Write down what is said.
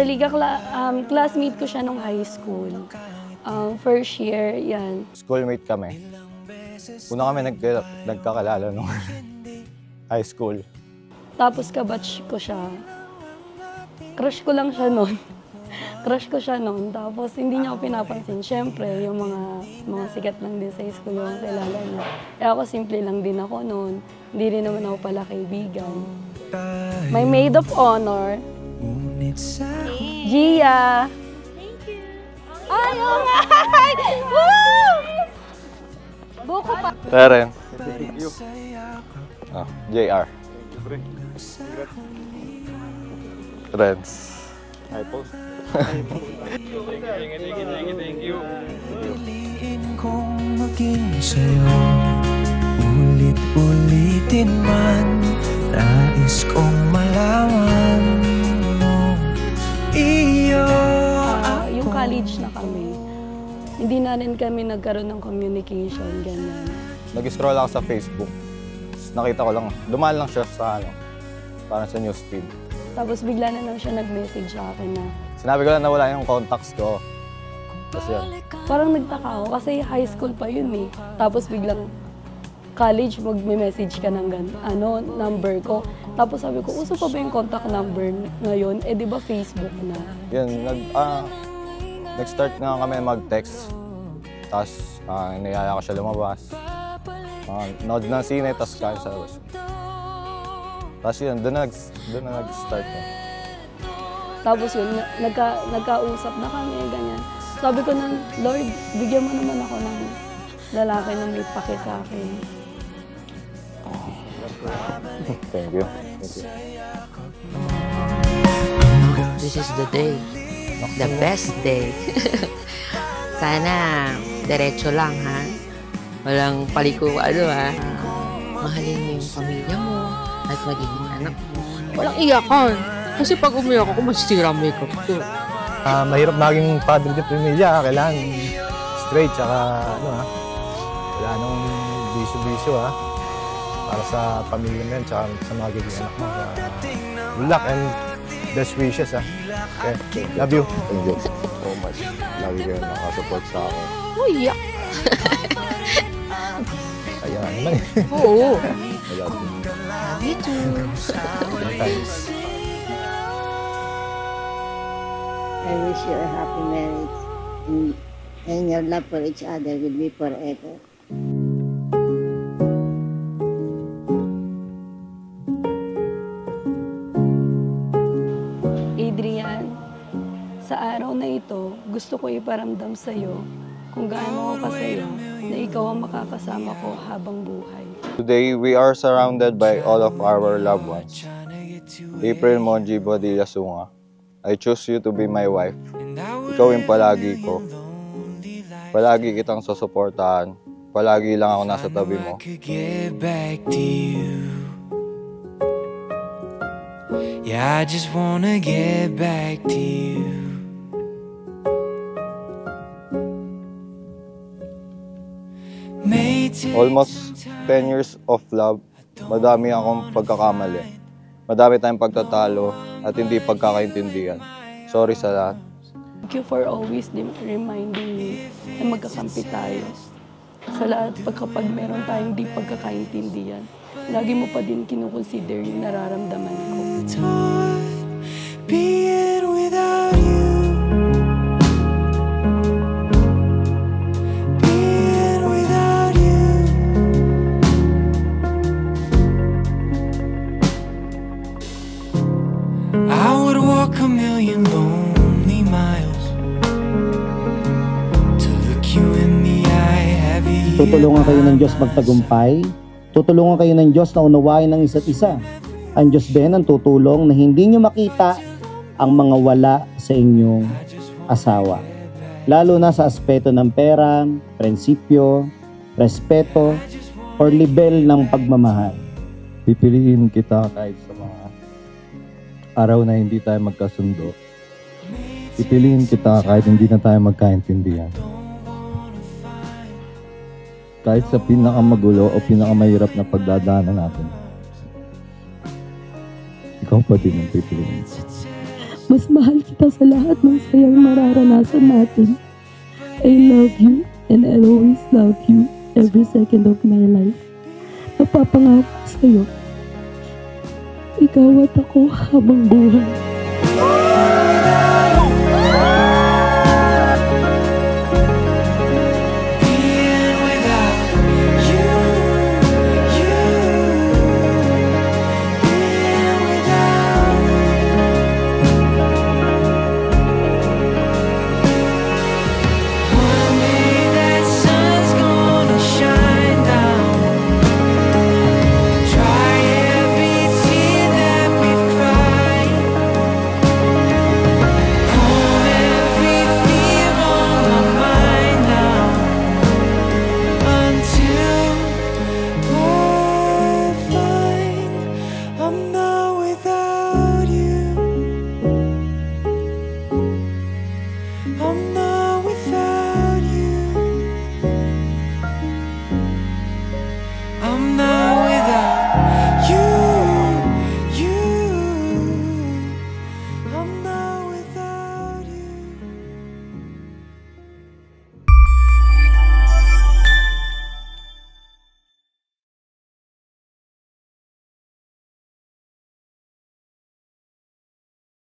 Actually, classmate ko siya nung high school. First year, yan. Schoolmate kami. Una kami nagkakalala nung high school. Tapos kabatch ko siya. Crush ko lang siya noon. Crush ko siya noon. Tapos hindi niya ako pinapansin. Siyempre, yung mga sikat lang din sa school yung kilala niya. Eh ako, simple lang din ako noon. Hindi rin naman ako pala kaibigan. My maid of honor, Gia. Thank you. Ay, oh my! Woo! Buko pa. Teren. JR. Trends. Hi, post. Thank you. Piliin kong maging sa'yo, ulit-ulitin man. Nais kong malaman mo, iyo Yung college na kami, hindi na rin kami nagkaroon ng communication, ganyan. Nag-scroll ako sa Facebook. Nakita ko lang, dumaan lang siya sa parang sa newsfeed. Tapos bigla na lang siya nag-message sa akin na Sinabi ko lang na wala yung contacts ko. Tapos yun. parang nagtaka ako kasi high school pa yun eh. Tapos biglang college, mag-message ka ng number ko. Tapos sabi ko, uso pa ba yung contact number ngayon? Eh di ba Facebook na? Yun, nag-start nga kami mag-text. Tapos inayaya ko siya lumabas. Nood ng sine, tapos kain sa labas. Tapos yun, doon na nag-start yun. Tapos yun, nagkausap na kami, ganyan. Sabi ko na, Lord, bigyan mo naman ako ng lalaki na may pake sa akin. Thank you. This is the day. The best day. Sana diretso lang, ha? Walang paliko, ha? Mahalin mo yung pamilya mo at magiging anak mo. Walang iyakan. Kasi pag umiyak ako, masisira mo yung kapito. Mahirap maging padre de pamilya. Kailangan straight, tsaka wala nung bisyo-bisyo, ha? Para sa pamilya mo yan, tsaka sa magiging anak mo. Good luck and best wishes, ha? Okay. Love you. Thank you so much. Lagi kayo nakasupport sa akin. Oh, iyak. Kaya naman eh. Oo. I love you. Love you too. Thanks. I wish you a happy marriage and your love for each other will be forever. Adrian, sa araw na ito, gusto ko iparamdam sa'yo kung gaano ako kasaya na ikaw ang makakasama ko habang buhay. Today, we are surrounded by all of our loved ones. April Monji Bodilla Sunga, I choose you to be my wife. Ikaw yung palagi ko. Palagi kitang susuportahan. Palagi lang ako nasa tabi mo. Yeah, I just wanna get back to you. Almost 10 years of love, madami akong pagkakamali. Madami tayong pagtatalo at hindi pagkakaintindihan. Sorry sa lahat. Thank you for always reminding me na magkakampi tayo. Sa lahat, kapag meron tayong di pagkakaintindihan, lagi mo pa din kinukonsider yung nararamdaman ko. Being without you, being without you, I would walk a million lonely miles to look you in the eye. Have you Tutulungan kayo ng Diyos magtagumpay. Tutulungan kayo ng Diyos na unawain ng isa't isa. Ang Diyos din ang tutulong na hindi nyo makita ang mga wala sa inyong asawa. Lalo na sa aspeto ng pera, prinsipyo, respeto, or level ng pagmamahal. Pipiliin kita kahit sa mga araw na hindi tayo magkasundo. Pipiliin kita kahit hindi na tayo magkaintindihan. Kahit sa pinakamagulo o pinakamahirap na pagdadaanan natin. Ikaw pa din ang pipiliin. Mas mahal kita sa lahat ng sayang mararanasan natin. I love you and I'll always love you every second of my life. Napapangako sa'yo, ikaw at ako habang buhay.